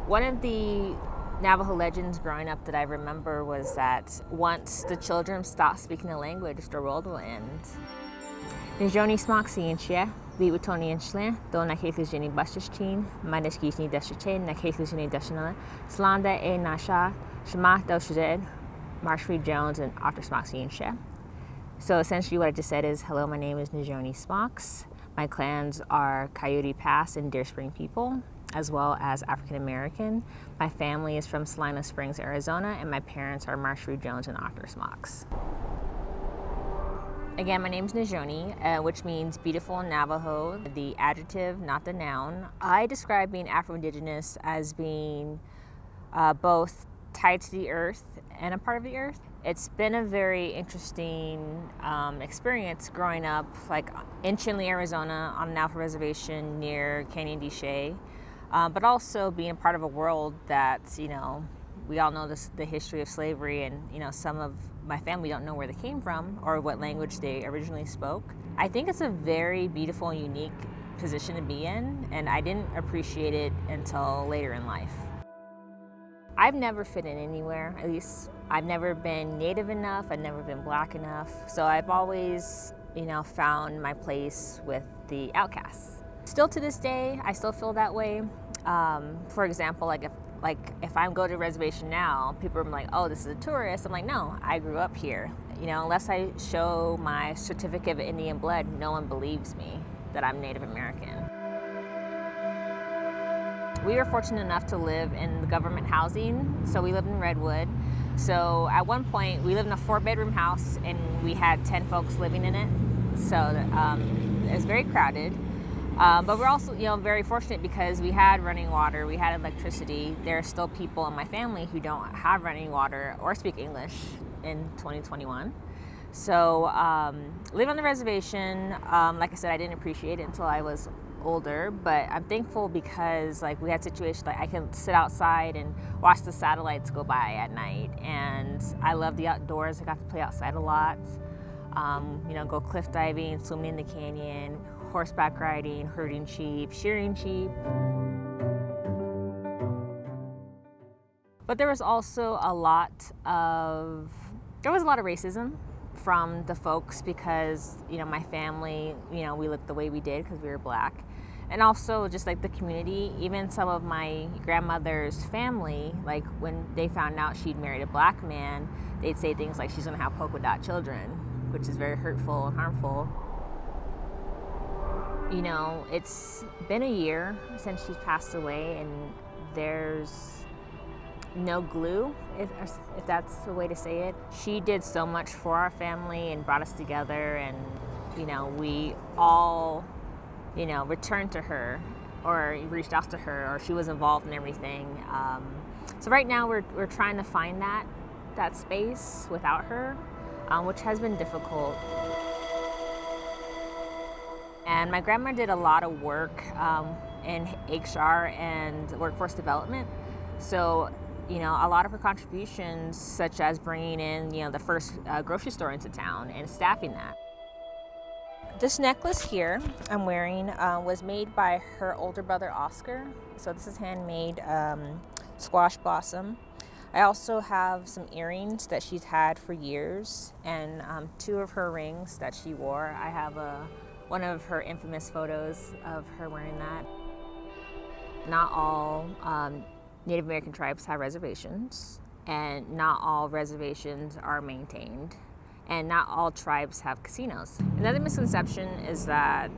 One of the Navajo legends growing up that I remember was that once the children stop speaking the language, the world will end. Nizhoni Smocks be utoni Chinle, do na Nizhoni Bashchin, Manishkini Deshachain, na Nizhoni Deshanala, Slanda e Nasha, Shema Doshad, Marshall Jones, and Arthur Smocks. So essentially what I just said is, hello, my name is Nizhoni Smocks. My clans are Coyote Pass and Deer Spring people, as well as African American. My family is from Salina Springs, Arizona, and my parents are Marshall Jones and Arthur Smocks. Again, my name is Nizhoni, which means beautiful in Navajo, the adjective, not the noun. I describe being Afro-Indigenous as being both tied to the earth and a part of the earth. It's been a very interesting experience growing up, like in Chinle, Arizona, on an Navajo reservation near Canyon de Chelly, but also being a part of a world that, we all know the history of slavery, and some of my family don't know where they came from or what language they originally spoke. I think it's a very beautiful and unique position to be in, and I didn't appreciate it until later in life. I've never fit in anywhere, at least I've never been Native enough, I've never been Black enough, so I've always, found my place with the outcasts. Still to this day, I still feel that way. For example, if I go to a reservation now, people are like, oh, this is a tourist. I'm like, no, I grew up here. Unless I show my certificate of Indian blood, no one believes me that I'm Native American. We were fortunate enough to live in the government housing, so we lived in Redwood. So at one point, we lived in a 4-bedroom house, and we had 10 folks living in it. So it was very crowded. But we're also, very fortunate because we had running water, we had electricity. There are still people in my family who don't have running water or speak English in 2021. So living on the reservation, like I said, I didn't appreciate it until I was older, but I'm thankful because we had situations like I can sit outside and watch the satellites go by at night, and I love the outdoors. I got to play outside a lot, go cliff diving, swimming in the canyon, horseback riding, herding sheep, shearing sheep. But there was also a lot of racism from the folks because, my family, we looked the way we did because we were Black. And also just the community, even some of my grandmother's family, when they found out she'd married a Black man, they'd say things like she's gonna have polka dot children, which is very hurtful and harmful. It's been a year since she's passed away, and there's no glue, if that's the way to say it. She did so much for our family and brought us together, and we all returned to her or reached out to her, or she was involved in everything. So right now we're trying to find that space without her, which has been difficult. And my grandma did a lot of work in HR and workforce development. So, a lot of her contributions, such as bringing in, the first grocery store into town and staffing that. This necklace here I'm wearing was made by her older brother, Oscar. So this is handmade squash blossom. I also have some earrings that she's had for years, and 2 of her rings that she wore. I have one of her infamous photos of her wearing that. Not all Native American tribes have reservations, and not all reservations are maintained, and not all tribes have casinos. Another misconception is that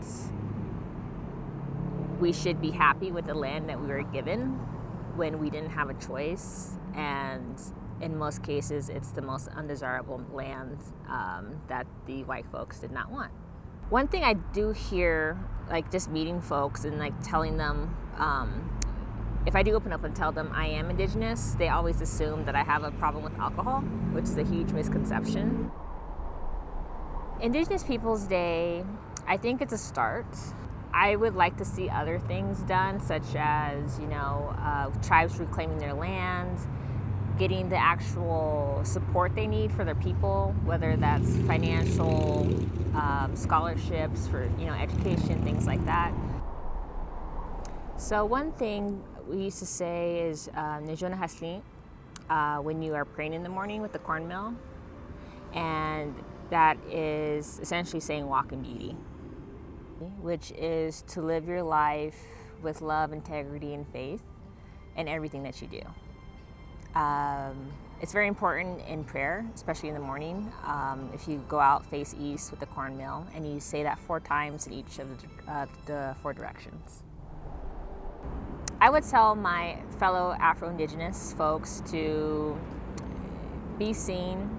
we should be happy with the land that we were given when we didn't have a choice, and in most cases it's the most undesirable land that the white folks did not want. One thing I do hear, just meeting folks and telling them, if I do open up and tell them I am Indigenous, they always assume that I have a problem with alcohol, which is a huge misconception. Indigenous Peoples Day, I think it's a start. I would like to see other things done, such as, tribes reclaiming their land, getting the actual support they need for their people, whether that's financial, scholarships for, education, things like that. So one thing we used to say is Nizhoni Elizabeth when you are praying in the morning with the cornmeal, and that is essentially saying walk in beauty, which is to live your life with love, integrity, and faith in everything that you do. It's very important in prayer, especially in the morning. If you go out, face east with the cornmeal, and you say that 4 times in each of the 4 directions. I would tell my fellow Afro-Indigenous folks to be seen,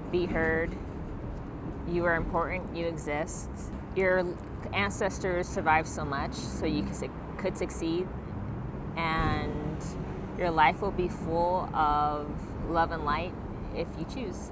be heard. You are important, you exist. Your ancestors survived so much so you could succeed, and your life will be full of love and light if you choose.